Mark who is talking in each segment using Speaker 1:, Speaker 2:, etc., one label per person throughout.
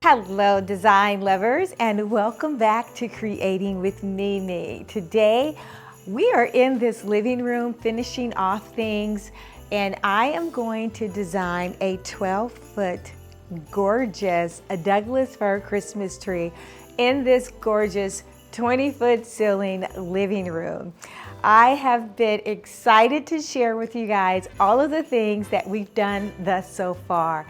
Speaker 1: Hello design lovers, and welcome back to Creating with Mimi. Today we are in this living room finishing off things, and I am going to design a 12-foot gorgeous Douglas fir Christmas tree in this gorgeous 20-foot ceiling living room. I have been excited to share with you guys all of the things that we've done thus so far.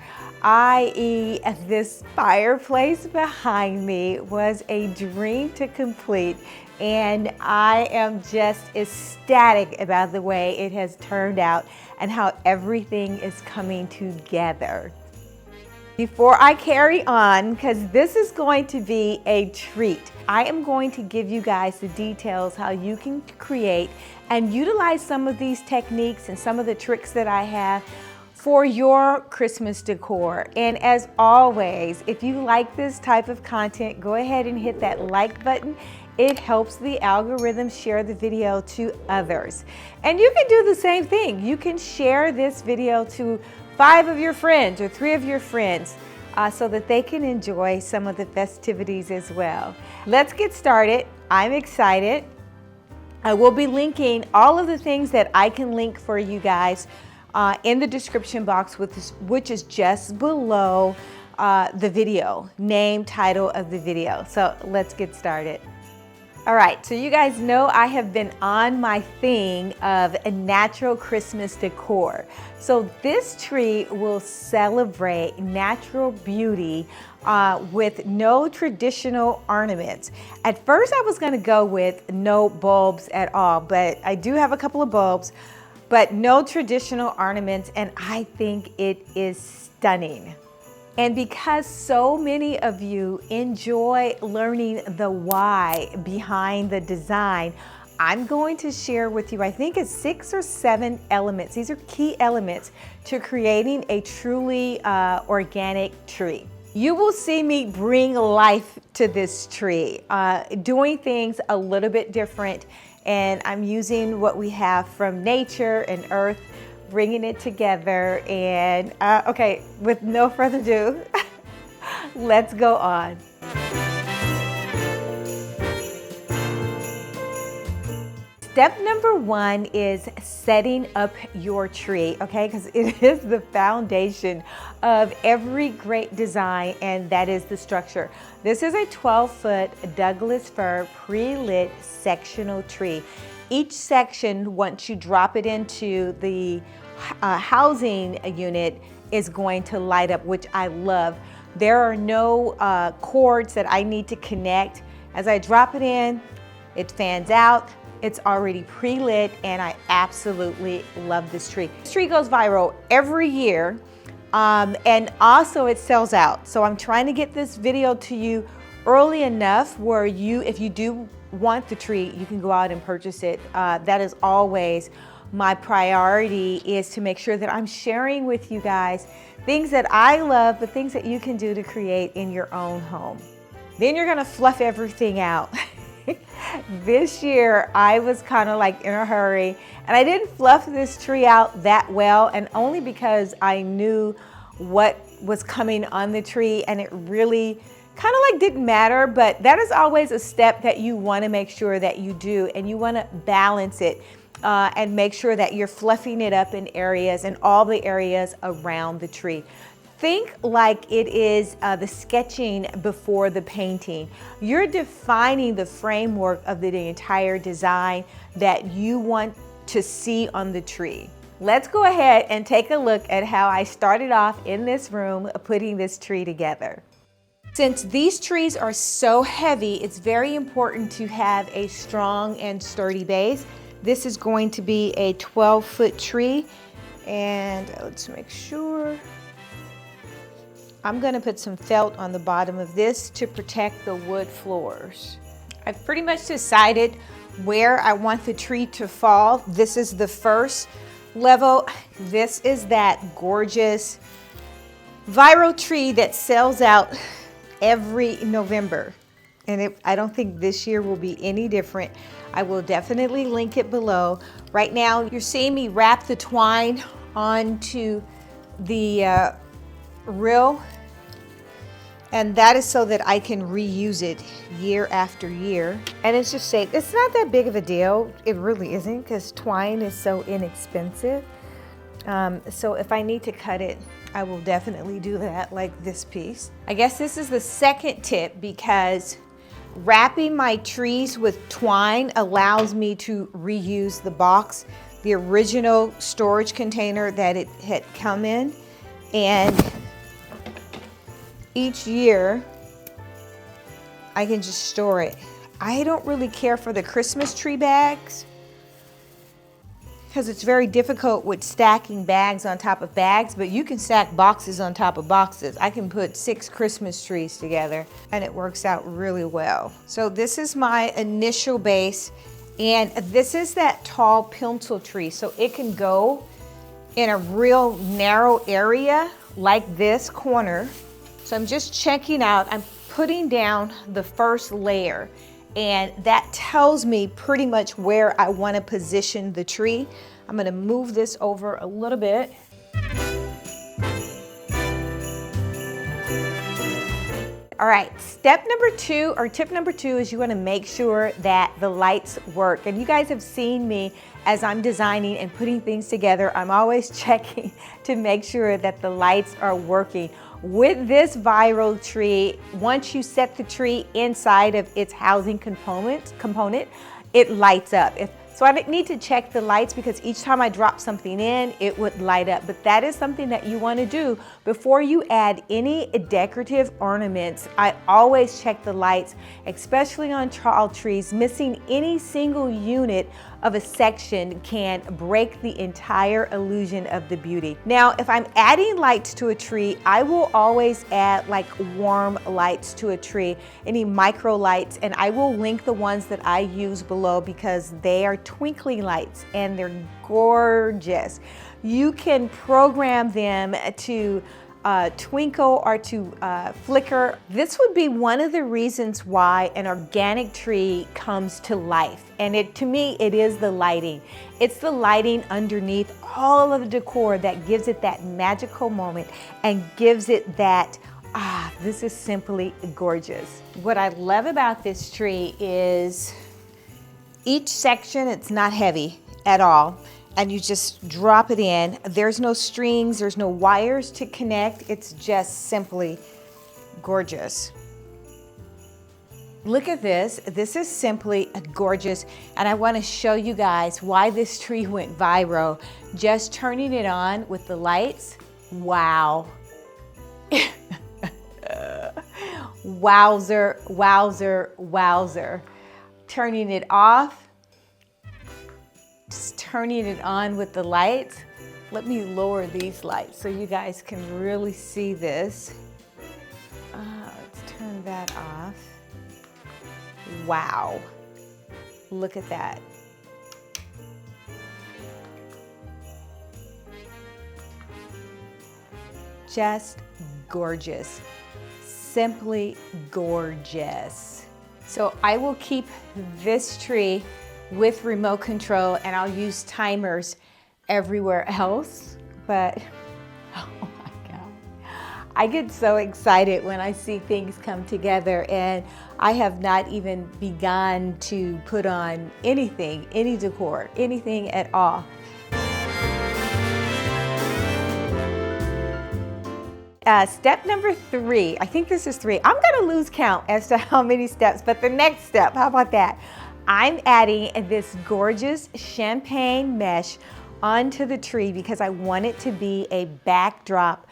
Speaker 1: I.e., this fireplace behind me was a dream to complete, and I am just ecstatic about the way it has turned out and how everything is coming together. Before I carry on, because this is going to be a treat, I am going to give you guys the details how you can create and utilize some of these techniques and some of the tricks that I have for your Christmas decor. And as always, if you like this type of content, go ahead and hit that like button. It helps the algorithm share the video to others. And you can do the same thing. You can share this video to 5 of your friends or 3 of your friends so that they can enjoy some of the festivities as well. Let's get started. I'm excited. I will be linking all of the things that I can link for you guys in the description box, which is just below the video, name, title of the video. So let's get started. All right, so you guys know I have been on my thing of a natural Christmas decor. So this tree will celebrate natural beauty with no traditional ornaments. At first I was gonna go with no bulbs at all, but I do have a couple of bulbs, but no traditional ornaments, and I think it is stunning. And because so many of you enjoy learning the why behind the design, I'm going to share with you, I think it's 6 or 7 elements. These are key elements to creating a truly organic tree. You will see me bring life to this tree, doing things a little bit different, and I'm using what we have from nature and earth, bringing it together. And okay, with no further ado, let's go on. Step number 1 is setting up your tree, okay? Because it is the foundation of every great design, and that is the structure. This is a 12-foot Douglas fir pre-lit sectional tree. Each section, once you drop it into the housing unit, is going to light up, which I love. There are no cords that I need to connect. As I drop it in, it fans out. It's already pre-lit, and I absolutely love this tree. This tree goes viral every year, and also it sells out. So I'm trying to get this video to you early enough where if you do want the tree, you can go out and purchase it. That is always my priority, is to make sure that I'm sharing with you guys things that I love, but things that you can do to create in your own home. Then you're gonna fluff everything out. This year, I was kind of like in a hurry, and I didn't fluff this tree out that well, and only because I knew what was coming on the tree, and it really kind of like didn't matter. But that is always a step that you want to make sure that you do, and you want to balance it and make sure that you're fluffing it up in areas and all the areas around the tree. Think like it is the sketching before the painting. You're defining the framework of the entire design that you want to see on the tree. Let's go ahead and take a look at how I started off in this room putting this tree together. Since these trees are so heavy, it's very important to have a strong and sturdy base. This is going to be a 12-foot tree, and let's make sure. I'm going to put some felt on the bottom of this to protect the wood floors. I've pretty much decided where I want the tree to fall. This is the first level. This is that gorgeous viral tree that sells out every November. And I don't think this year will be any different. I will definitely link it below. Right now, you're seeing me wrap the twine onto the reel. And that is so that I can reuse it year after year. And it's just safe. It's not that big of a deal. It really isn't, because twine is so inexpensive. So if I need to cut it, I will definitely do that, like this piece. I guess this is the second tip, because wrapping my trees with twine allows me to reuse the box, the original storage container that it had come in. And each year I can just store it. I don't really care for the Christmas tree bags, because it's very difficult with stacking bags on top of bags, but you can stack boxes on top of boxes. I can put 6 Christmas trees together and it works out really well. So this is my initial base, and this is that tall pencil tree. So it can go in a real narrow area like this corner. So I'm just checking out, I'm putting down the first layer, and that tells me pretty much where I want to position the tree. I'm going to move this over a little bit. All right, step number 2, or tip number 2, is you want to make sure that the lights work. And you guys have seen me as I'm designing and putting things together. I'm always checking to make sure that the lights are working. With this viral tree, once you set the tree inside of its housing component, it lights up. So I need to check the lights, because each time I drop something in, it would light up. But that is something that you want to do before you add any decorative ornaments. I always check the lights, especially on tall trees. Missing any single unit of a section can break the entire illusion of the beauty. Now, if I'm adding lights to a tree, I will always add like warm lights to a tree, any micro lights, and I will link the ones that I use below, because they are twinkling lights and they're gorgeous. You can program them to twinkle or to flicker. This would be one of the reasons why an organic tree comes to life. And to me, it is the lighting. It's the lighting underneath all of the decor that gives it that magical moment and gives it that, this is simply gorgeous. What I love about this tree is each section, it's not heavy at all. And you just drop it in. There's no strings, there's no wires to connect. It's just simply gorgeous. Look at this. This is simply gorgeous. And I want to show you guys why this tree went viral. Just turning it on with the lights. Wow. Wowzer, wowzer, wowzer. Turning it off. Just turning it on with the lights. Let me lower these lights so you guys can really see this. Let's turn that off. Wow, look at that. Just gorgeous, simply gorgeous. So I will keep this tree with remote control, and I'll use timers everywhere else, but oh my God. I get so excited when I see things come together, and I have not even begun to put on anything, any decor, anything at all. Step number 3, I think this is 3. I'm gonna lose count as to how many steps, but the next step, how about that? I'm adding this gorgeous champagne mesh onto the tree because I want it to be a backdrop,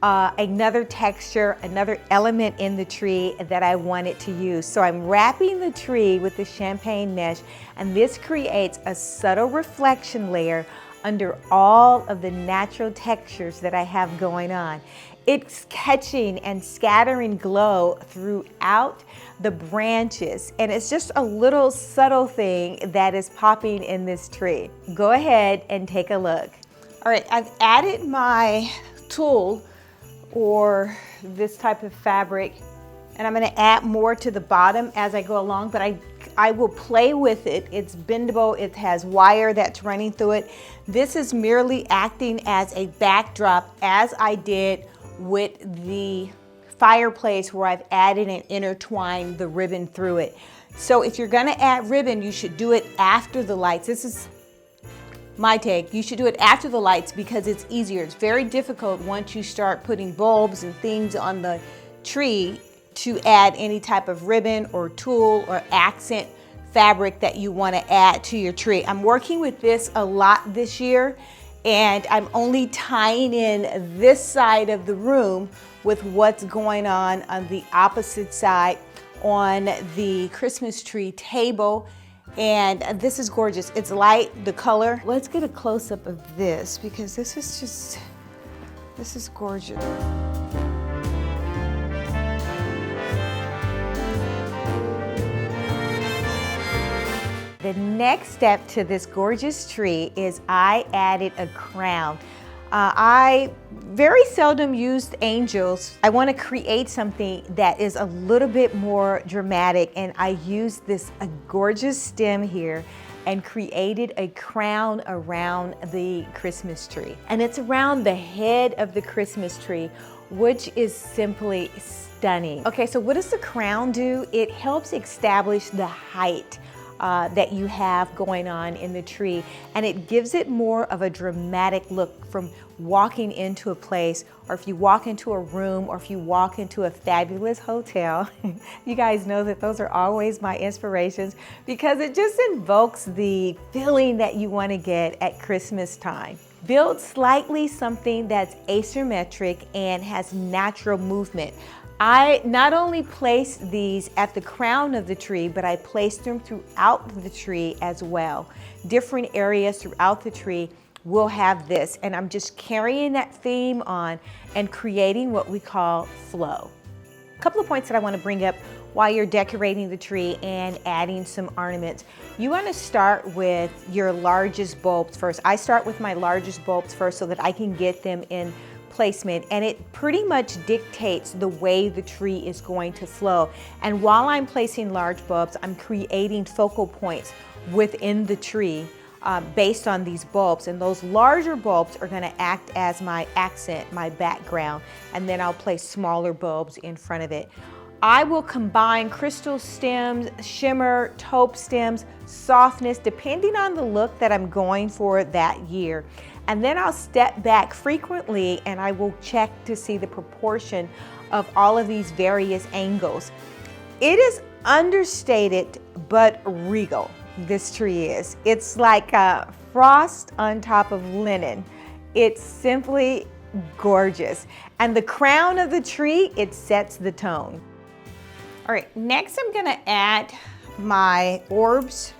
Speaker 1: another texture, another element in the tree that I want it to use. So I'm wrapping the tree with the champagne mesh, and this creates a subtle reflection layer under all of the natural textures that I have going on. It's catching and scattering glow throughout the branches, and it's just a little subtle thing that is popping in this tree. Go ahead and take a look. All right, I've added my tulle, or this type of fabric, and I'm gonna add more to the bottom as I go along, but I will play with it. It's bendable, it has wire that's running through it. This is merely acting as a backdrop, as I did with the fireplace where I've added and intertwined the ribbon through it. So if you're gonna add ribbon, you should do it after the lights. This is my take. You should do it after the lights because it's easier. It's very difficult once you start putting bulbs and things on the tree to add any type of ribbon or tulle or accent fabric that you want to add to your tree. I'm working with this a lot this year, and I'm only tying in this side of the room with what's going on the opposite side on the Christmas tree table. And this is gorgeous. It's light, the color. Let's get a close-up of this because this is gorgeous. The next step to this gorgeous tree is I added a crown. I very seldom used angels. I want to create something that is a little bit more dramatic, and I used this gorgeous stem here and created a crown around the Christmas tree. And it's around the head of the Christmas tree, which is simply stunning. Okay, so what does the crown do? It helps establish the height that you have going on in the tree, and it gives it more of a dramatic look from walking into a place, or if you walk into a room, or if you walk into a fabulous hotel. You guys know that those are always my inspirations because it just invokes the feeling that you want to get at Christmas time. Build slightly something that's asymmetric and has natural movement. I not only placed these at the crown of the tree, but I placed them throughout the tree as well. Different areas throughout the tree will have this, and I'm just carrying that theme on and creating what we call flow. A couple of points that I want to bring up while you're decorating the tree and adding some ornaments. You want to start with your largest bulbs first. I start with my largest bulbs first so that I can get them in placement, and it pretty much dictates the way the tree is going to flow. And while I'm placing large bulbs, I'm creating focal points within the tree based on these bulbs, and those larger bulbs are going to act as my accent, my background, and then I'll place smaller bulbs in front of it. I will combine crystal stems, shimmer, taupe stems, softness, depending on the look that I'm going for that year. And then I'll step back frequently and I will check to see the proportion of all of these various angles. It is understated but regal, this tree is. It's like a frost on top of linen. It's simply gorgeous. And the crown of the tree, it sets the tone. All right, next I'm gonna add my orbs,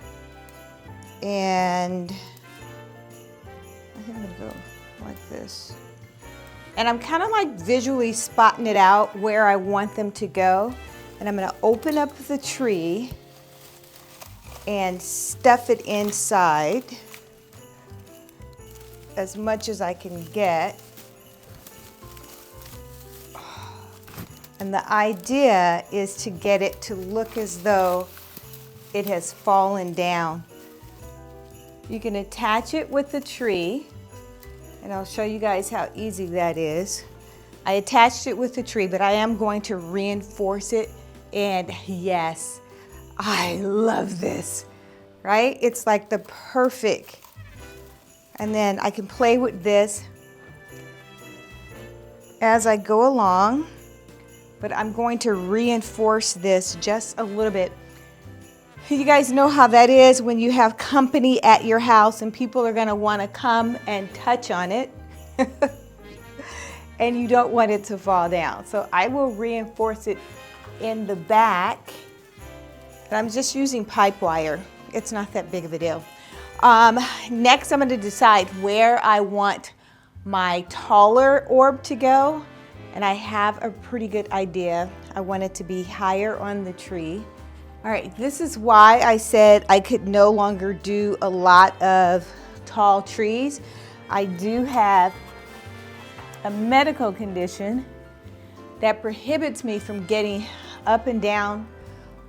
Speaker 1: and I think I'm gonna go like this. And I'm kind of like visually spotting it out where I want them to go. And I'm gonna open up the tree and stuff it inside as much as I can get. And the idea is to get it to look as though it has fallen down. You can attach it with the tree, and I'll show you guys how easy that is. I attached it with the tree, but I am going to reinforce it, and yes, I love this, right? It's like the perfect. And then I can play with this as I go along, but I'm going to reinforce this just a little bit. You guys know how that is when you have company at your house and people are going to want to come and touch on it and you don't want it to fall down. So I will reinforce it in the back. And I'm just using pipe wire. It's not that big of a deal. Next, I'm going to decide where I want my taller orb to go. And I have a pretty good idea. I want it to be higher on the tree. All right, this is why I said I could no longer do a lot of tall trees. I do have a medical condition that prohibits me from getting up and down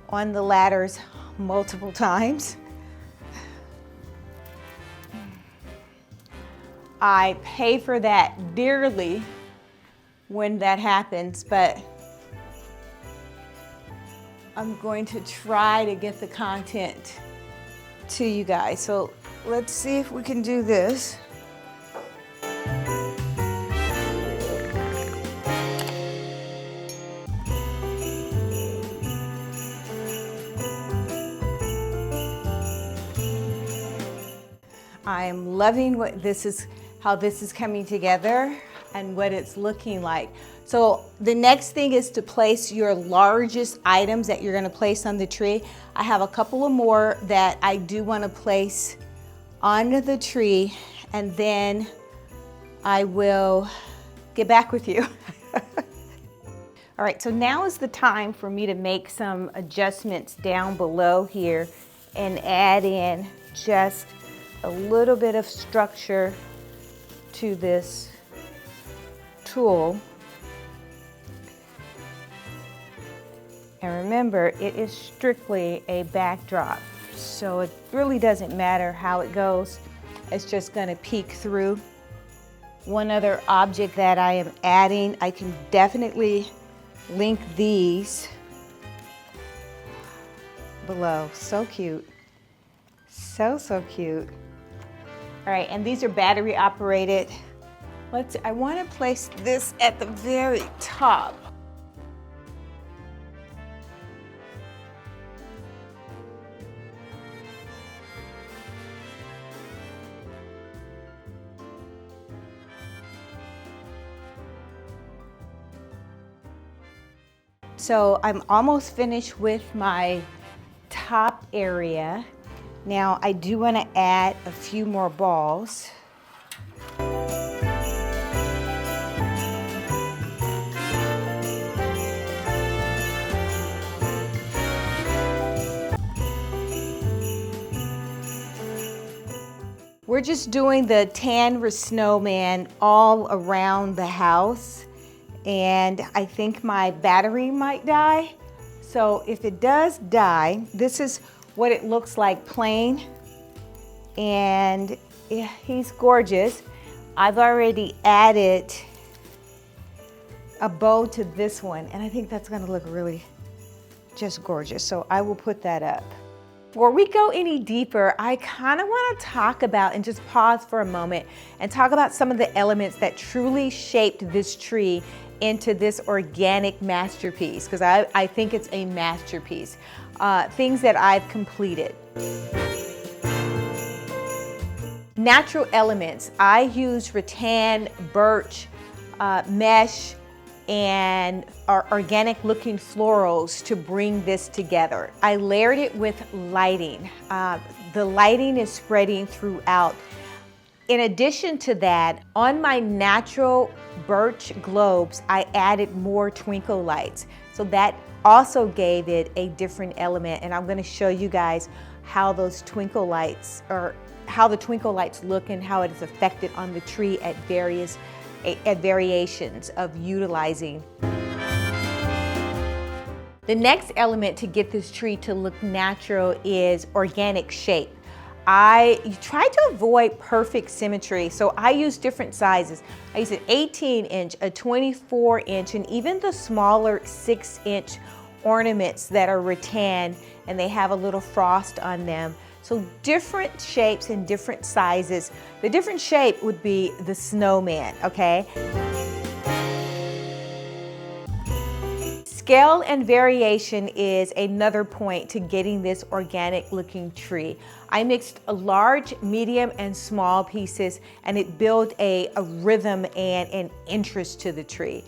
Speaker 1: on the ladders multiple times. I pay for that dearly when that happens, but I'm going to try to get the content to you guys. So let's see if we can do this. I'm loving how this is coming together and what it's looking like. So the next thing is to place your largest items that you're gonna place on the tree. I have a couple of more that I do wanna place on the tree, and then I will get back with you. All right, so now is the time for me to make some adjustments down below here and add in just a little bit of structure to this tool. And remember, it is strictly a backdrop, so it really doesn't matter how it goes. It's just gonna peek through. One other object that I am adding, I can definitely link these below. So cute. So cute. All right, and these are battery operated. I want to place this at the very top. So I'm almost finished with my top area. Now I do want to add a few more balls. We're just doing the tan snowman all around the house, and I think my battery might die. So if it does die, this is what it looks like plain, and he's gorgeous. I've already added a bow to this one, and I think that's gonna look really just gorgeous, so I will put that up. Before we go any deeper, I kind of want to talk about and just pause for a moment and talk about some of the elements that truly shaped this tree into this organic masterpiece, because I think it's a masterpiece. Things that I've completed. Natural elements. I use rattan, birch, mesh, and our organic looking florals to bring this together. I layered it with lighting. The lighting is spreading throughout. In addition to that, on my natural birch globes, I added more twinkle lights. So that also gave it a different element, and I'm going to show you guys how those twinkle lights, or how the twinkle lights look and how it is affected on the tree at variations of utilizing. The next element to get this tree to look natural is organic shape. I try to avoid perfect symmetry, so I use different sizes. I use an 18-inch, a 24-inch, and even the smaller 6-inch ornaments that are rattan, and they have a little frost on them. So different shapes and different sizes. The different shape would be the snowman, okay? Scale and variation is another point to getting this organic looking tree. I mixed a large, medium, and small pieces, and it built a rhythm and an interest to the tree.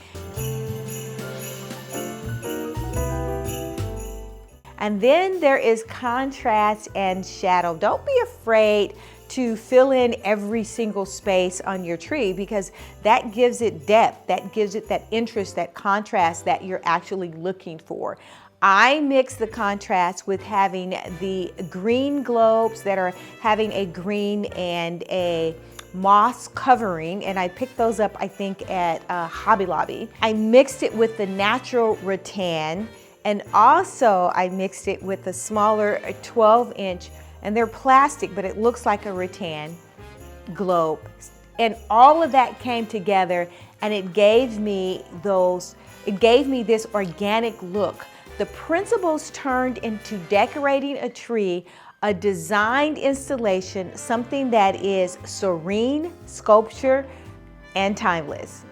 Speaker 1: And then there is contrast and shadow. Don't be afraid to fill in every single space on your tree, because that gives it depth, that gives it that interest, that contrast that you're actually looking for. I mix the contrast with having the green globes that are having a green and a moss covering, and I picked those up, I think, at Hobby Lobby. I mixed it with the natural rattan, and also I mixed it with a smaller 12-inch, and they're plastic, but it looks like a rattan globe. And all of that came together, and it gave me this organic look the principles turned into decorating a tree, a designed installation, something that is serene, sculpture, and timeless.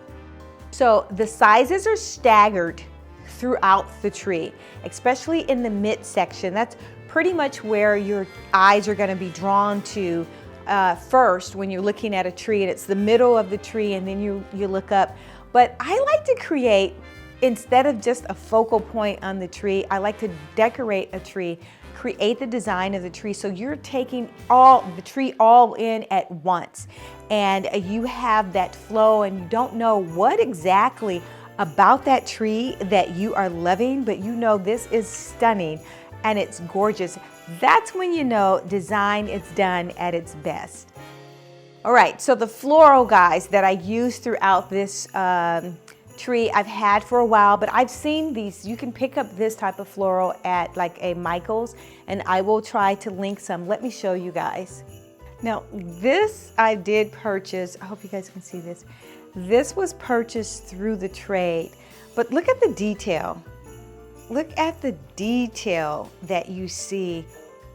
Speaker 1: So the sizes are staggered throughout the tree, especially in the midsection. That's pretty much where your eyes are going to be drawn to first when you're looking at a tree, and it's the middle of the tree, and then you look up. But I like to create, instead of just a focal point on the tree, I like to decorate a tree, create the design of the tree, so you're taking the tree all in at once, and you have that flow, and you don't know what exactly about that tree that you are loving, but you know this is stunning and it's gorgeous. That's when you know design is done at its best. All right, so the floral, guys, that I use throughout this tree I've had for a while, but I've seen these. You can pick up this type of floral at like a Michael's, and I will try to link some. Let me show you guys. Now this I did purchase. I hope you guys can see this. This was purchased through the trade, but look at the detail. Look at the detail that you see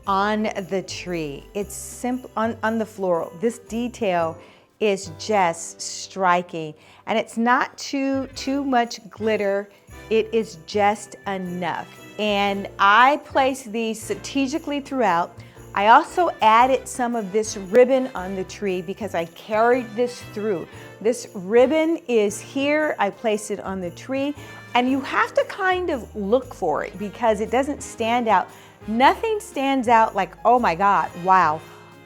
Speaker 1: on the tree. It's simple on the floral. This detail is just striking, and it's not too much glitter. It is just enough. And I place these strategically throughout. I also added some of this ribbon on the tree because I carried this through. This ribbon is here. I placed it on the tree, and you have to kind of look for it because it doesn't stand out. Nothing stands out like, oh my God, wow,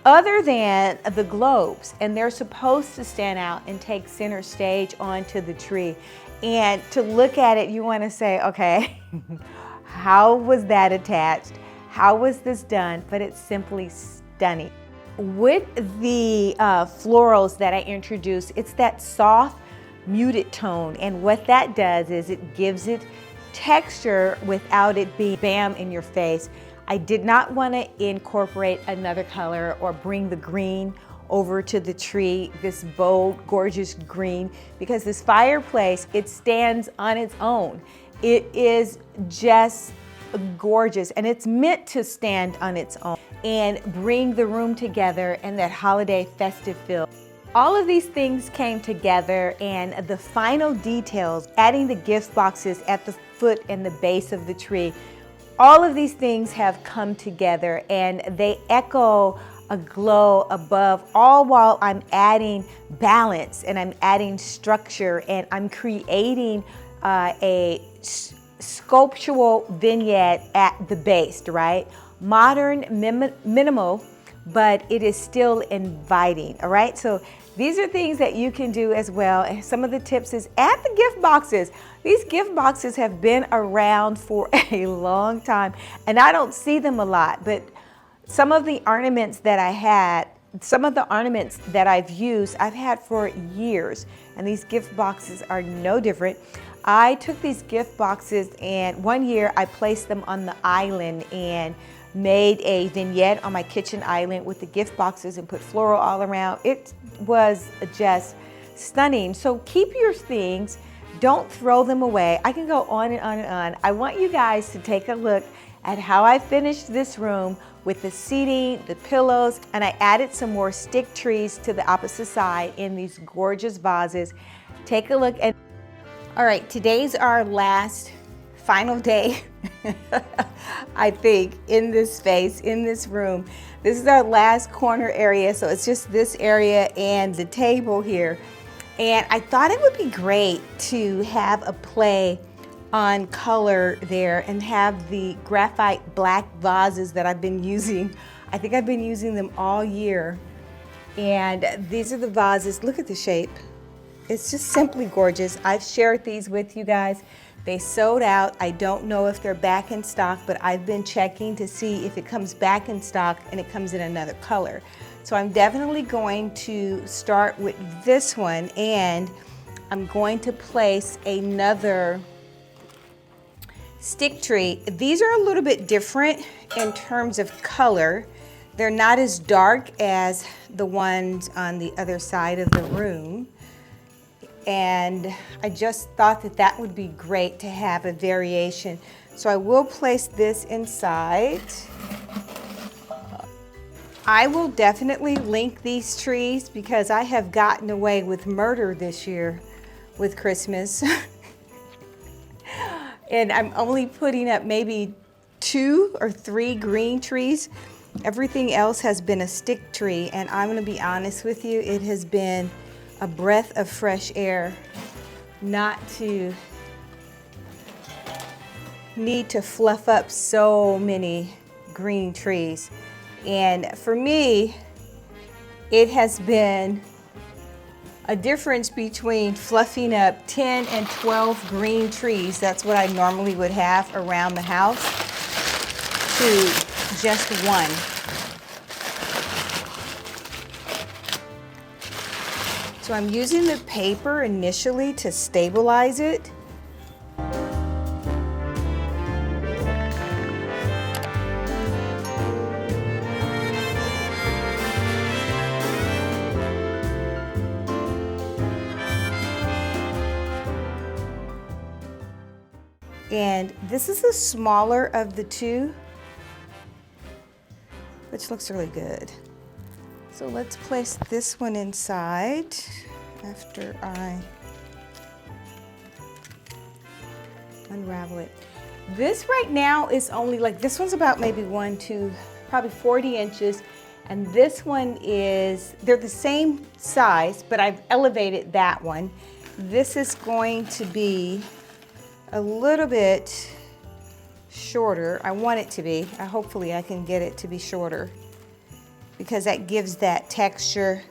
Speaker 1: other than the globes, and they're supposed to stand out and take center stage onto the tree. And to look at it, you want to say, okay, how was that attached? How was this done? But it's simply stunning. With the florals that I introduced, it's that soft, muted tone. And what that does is it gives it texture without it being bam in your face. I did not want to incorporate another color or bring the green over to the tree, this bold, gorgeous green, because this fireplace, it stands on its own. It is just gorgeous, and it's meant to stand on its own and bring the room together and that holiday festive feel. All of these things came together, and the final details, adding the gift boxes at the foot and the base of the tree, all of these things have come together, and they echo a glow above, all while I'm adding balance and I'm adding structure, and I'm creating a sculptural vignette at the base, right? Modern, minimal, but it is still inviting, all right? So these are things that you can do as well. And some of the tips is add the gift boxes. These gift boxes have been around for a long time, and I don't see them a lot, but some of the ornaments that I had, some of the ornaments that I've used, I've had for years, and these gift boxes are no different. I took these gift boxes, and one year I placed them on the island and made a vignette on my kitchen island with the gift boxes and put floral all around. It was just stunning. So keep your things, don't throw them away. I can go on and on and on. I want you guys to take a look at how I finished this room with the seating, the pillows, and I added some more stick trees to the opposite side in these gorgeous vases. Take a look. And all right, today's our last final day, I think, in this space, in this room. This is our last corner area, so it's just this area and the table here. And I thought it would be great to have a play on color there and have the graphite black vases that I've been using. I think I've been using them all year. And these are the vases. Look at the shape. It's just simply gorgeous. I've shared these with you guys. They sold out. I don't know if they're back in stock, but I've been checking to see if it comes back in stock and it comes in another color. So I'm definitely going to start with this one, and I'm going to place another stick tree. These are a little bit different in terms of color. They're not as dark as the ones on the other side of the room. and I just thought that that would be great to have a variation. So I will place this inside. I will definitely link these trees because I have gotten away with murder this year with Christmas. And I'm only putting up maybe 2 or 3 green trees. Everything else has been a stick tree, and I'm gonna be honest with you, it has been a breath of fresh air not to need to fluff up so many green trees. And for me, it has been a difference between fluffing up 10 and 12 green trees, that's what I normally would have around the house, to just 1. So I'm using the paper initially to stabilize it. And this is the smaller of the 2, which looks really good. So let's place this one inside after I unravel it. This right now is only like, this one's about maybe 1, 2, probably 40 inches. And this one is, they're the same size, but I've elevated that one. This is going to be a little bit shorter. I want it to be. Hopefully I can get it to be shorter because that gives that texture.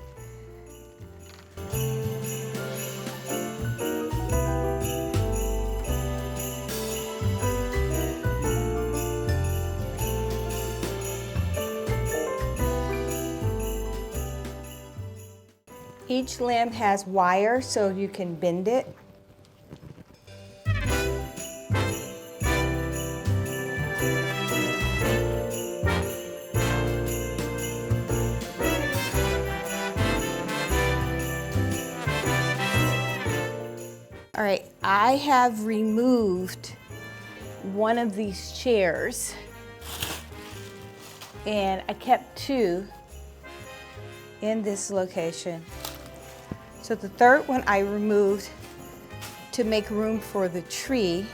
Speaker 1: Each limb has wire so you can bend it. All right, I have removed one of these chairs and I kept 2 in this location. So the third one I removed to make room for the tree,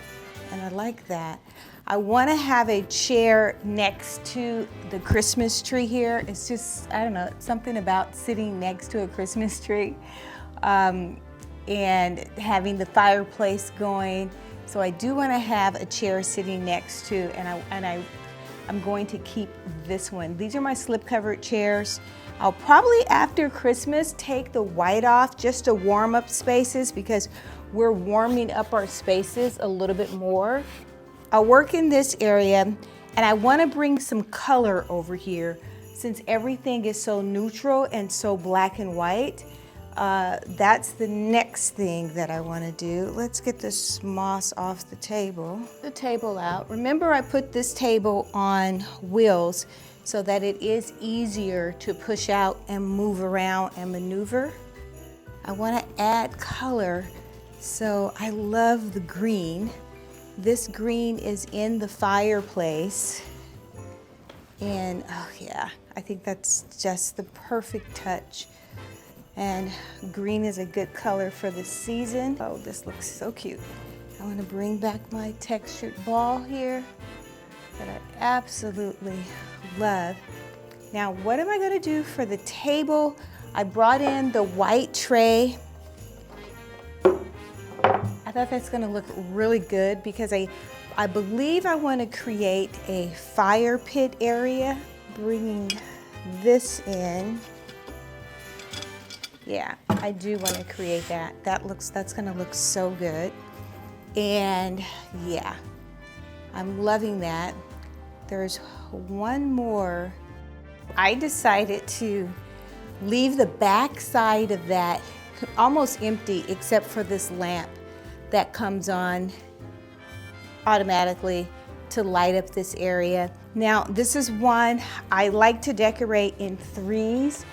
Speaker 1: and I like that. I want to have a chair next to the Christmas tree here. It's just, I don't know, something about sitting next to a Christmas tree. And having the fireplace going. So I do want to have a chair sitting next to, and I'm going to keep this one. These are my slip-covered chairs. I'll probably after Christmas take the white off just to warm up spaces because we're warming up our spaces a little bit more. I'll work in this area, and I want to bring some color over here since everything is so neutral and so black and white. That's the next thing that I want to do. Let's get this moss off the table. The table out. Remember, I put this table on wheels so that it is easier to push out and move around and maneuver. I want to add color, so I love the green. This green is in the fireplace, and oh yeah, I think that's just the perfect touch. And green is a good color for the season. Oh, this looks so cute. I want to bring back my textured ball here that I absolutely love. Now, what am I going to do for the table? I brought in the white tray. I thought that's going to look really good because I believe I want to create a fire pit area. Bringing this in. Yeah, I do want to create that. That's gonna look so good. And yeah, I'm loving that. There's one more. I decided to leave the back side of that almost empty except for this lamp that comes on automatically to light up this area. Now, this is one I like to decorate in threes.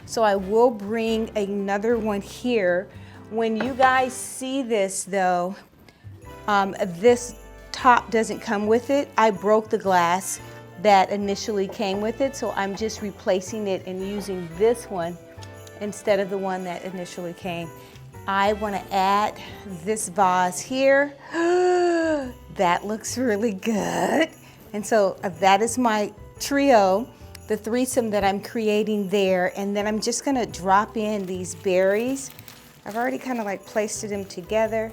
Speaker 1: So I will bring another one here When you guys see this though, this top doesn't come with it. I broke the glass that initially came with it, so I'm just replacing it and using this one instead of the one that initially came. I want to add this vase here. That looks really good. And so that is my trio, the threesome that I'm creating there. And then I'm just going to drop in these berries. I've already kind of like placed them together,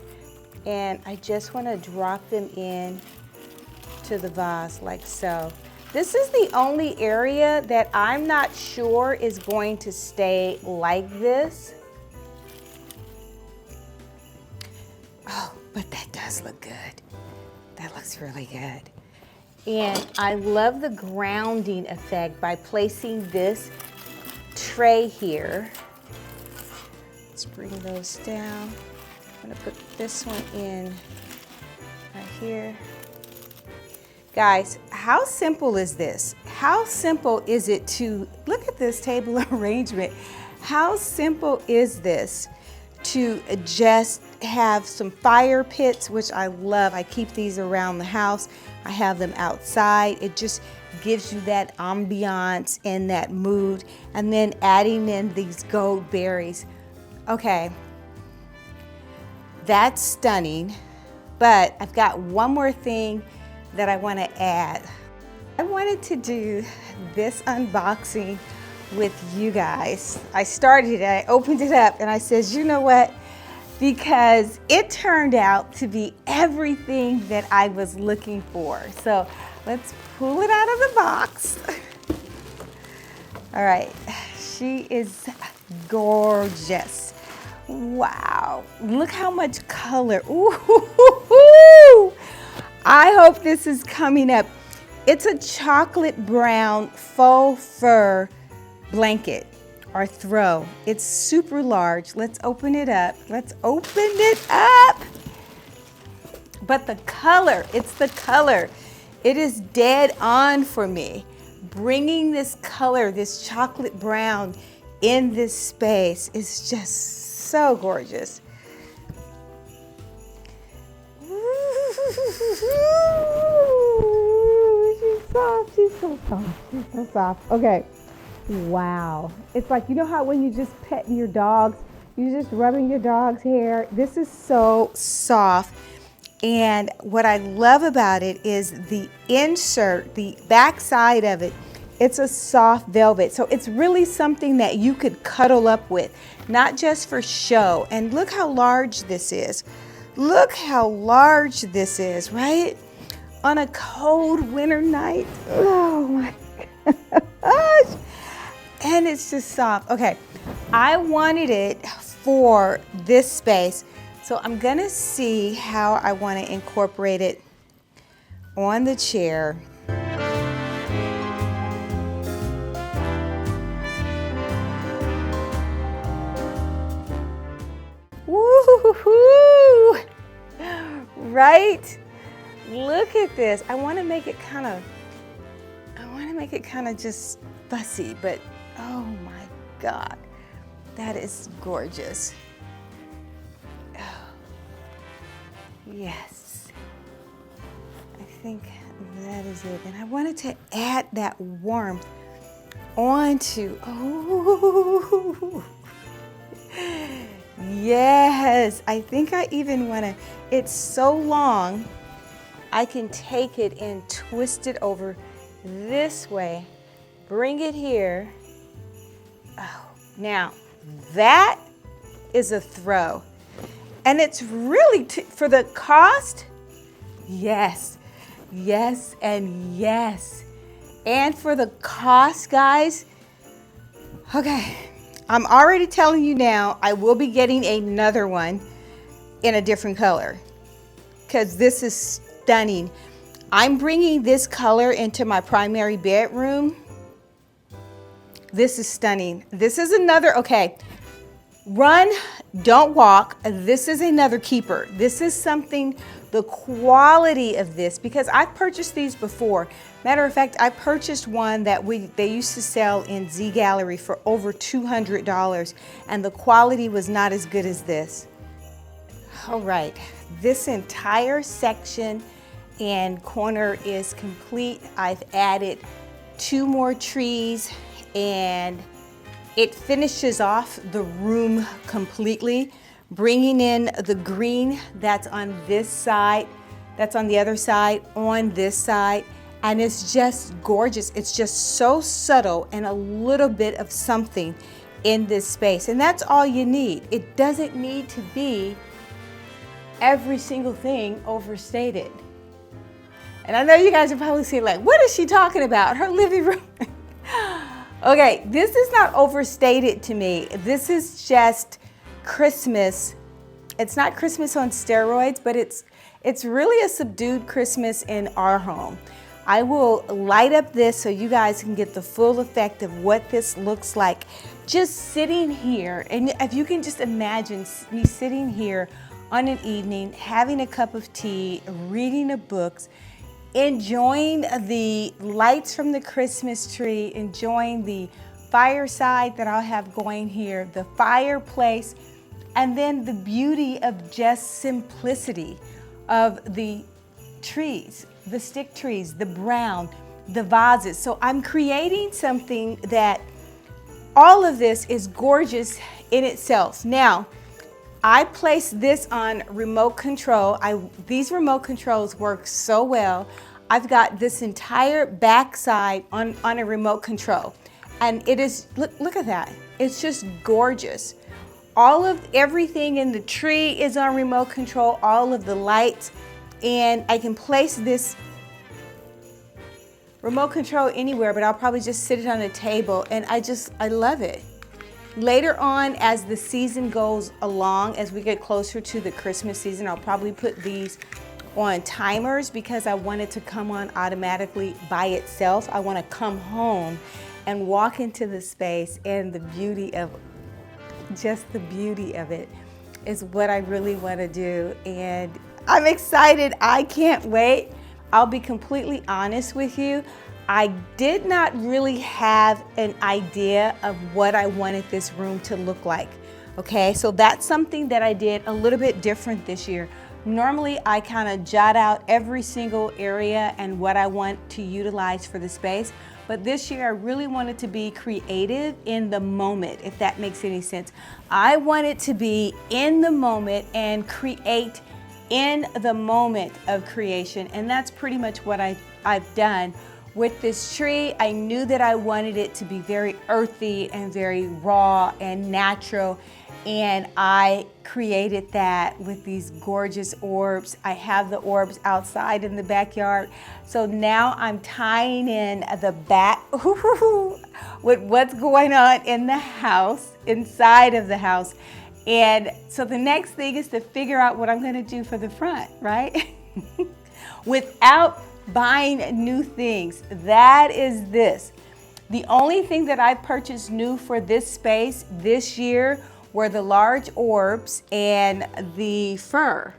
Speaker 1: and I just want to drop them in to the vase like so. This is the only area that I'm not sure is going to stay like this. Oh, but that does look good. That looks really good. And I love the grounding effect by placing this tray here. Let's bring those down. I'm gonna put this one in right here. Guys, how simple is this? How simple is it to, look at this table arrangement. How simple is this to just have some fire pits, which I love. I keep these around the house. I have them outside. It just gives you that ambiance and that mood. And then adding in these gold berries. Okay, that's stunning. But I've got one more thing that I want to add. I wanted to do this unboxing with you guys. I started it, I opened it up, and I says, you know what? Because it turned out to be everything that I was looking for. So let's pull it out of the box. All right, she is gorgeous. Wow, look how much color. Ooh, I hope this is coming up. It's a chocolate brown faux fur blanket or throw. It's super large. Let's open it up. Let's open it up. But the color, it's the color. It is dead on for me. Bringing this color, this chocolate brown in this space is just so gorgeous. She's soft, she's so soft, she's so soft. Okay, wow. It's like, you know how when you just petting your dogs, you're just rubbing your dog's hair? This is so soft. And what I love about it is the insert, the back side of it, it's a soft velvet. So it's really something that you could cuddle up with, not just for show. And look how large this is. Look how large this is, right? On a cold winter night. Oh my gosh. And it's just soft. Okay, I wanted it for this space. So I'm gonna see how I wanna incorporate it on the chair. Woo-hoo-hoo! Right? Look at this. I wanna make it kind of just fussy, but oh my God, that is gorgeous. Yes, I think that is it. And I wanted to add that warmth onto, oh, yes. I think I even want to, it's so long, I can take it and twist it over this way, bring it here. Oh, now that is a throw. And it's really, for the cost, yes, yes, and yes. And for the cost, guys, okay, I'm already telling you now, I will be getting another one in a different color because this is stunning. I'm bringing this color into my primary bedroom. This is stunning. This is another, okay. Run, don't walk. This is another keeper. This is something the quality of this, because I've purchased these before. Matter of fact, I purchased one that they used to sell in Z Gallery for over $200, and the quality was not as good as this. All right, this entire section and corner is complete. I've added 2 more trees, and it finishes off the room completely, bringing in the green that's on this side, that's on the other side, on this side, and it's just gorgeous. It's just so subtle and a little bit of something in this space, and that's all you need. It doesn't need to be every single thing overstated. And I know you guys are probably saying, like, what is she talking about? Her living room. Okay, this is not overstated to me. This is just Christmas. It's not Christmas on steroids, but it's really a subdued Christmas in our home. I will light up this so you guys can get the full effect of what this looks like. Just sitting here, and if you can just imagine me sitting here on an evening, having a cup of tea, reading a book, enjoying the lights from the Christmas tree, enjoying the fireside that I'll have going here, the fireplace, and then the beauty of just simplicity of the trees, the stick trees, the brown, the vases. So I'm creating something that all of this is gorgeous in itself. Now, I placed this on remote control. These remote controls work so well. I've got this entire backside on a remote control. And it is, look at that. It's just gorgeous. Everything in the tree is on remote control, all of the lights. And I can place this remote control anywhere, but I'll probably just sit it on a table, and I love it. Later on, as the season goes along, as we get closer to the Christmas season, I'll probably put these on timers because I want it to come on automatically by itself. I want to come home and walk into the space, and the beauty of the beauty of it is what I really want to do. And I'm excited. I can't wait. I'll be completely honest with you. I did not really have an idea of what I wanted this room to look like. Okay, so that's something that I did a little bit different this year. Normally, I kind of jot out every single area and what I want to utilize for the space. But this year, I really wanted to be creative in the moment, if that makes any sense. I wanted to be in the moment and create in the moment of creation. And that's pretty much what I've done. With this tree, I knew that I wanted it to be very earthy and very raw and natural, and I created that with these gorgeous orbs. I have the orbs outside in the backyard, so now I'm tying in the back with what's going on in the house, inside of the house. And so the next thing is to figure out what I'm going to do for the front, right? Without buying new things. That is this. The only thing that I purchased new for this space this year were the large orbs and the fur,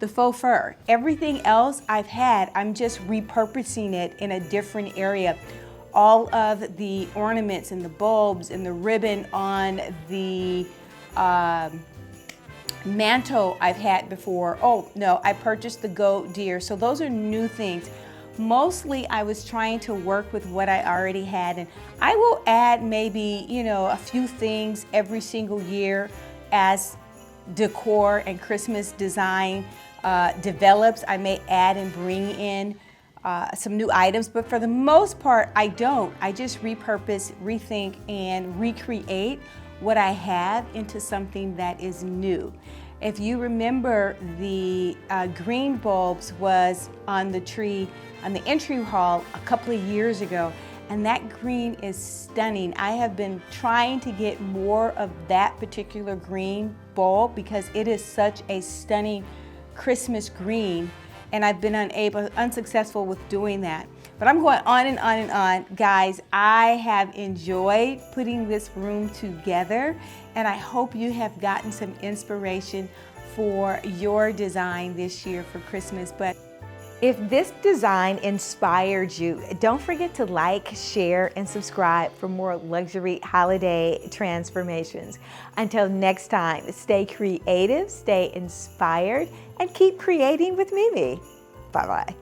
Speaker 1: the faux fur. Everything else I've had, I'm just repurposing it in a different area. All of the ornaments and the bulbs and the ribbon on the mantle I've had before. Oh no, I purchased the goat deer. So those are new things. Mostly I was trying to work with what I already had, and I will add maybe, a few things every single year as decor and Christmas design develops. I may add and bring in some new items, but for the most part I don't. I just repurpose, rethink, and recreate what I have into something that is new. If you remember, the green bulbs was on the tree on the entry hall a couple of years ago, and that green is stunning. I have been trying to get more of that particular green bulb because it is such a stunning Christmas green, and I've been unsuccessful with doing that. But I'm going on and on and on. Guys, I have enjoyed putting this room together, and I hope you have gotten some inspiration for your design this year for Christmas. But if this design inspired you, don't forget to like, share, and subscribe for more luxury holiday transformations. Until next time, stay creative, stay inspired, and keep creating with Mimi. Bye-bye.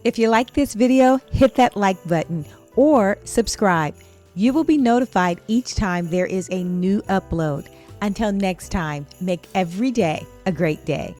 Speaker 1: If you like this video, hit that like button or subscribe. You will be notified each time there is a new upload. Until next time, make every day a great day.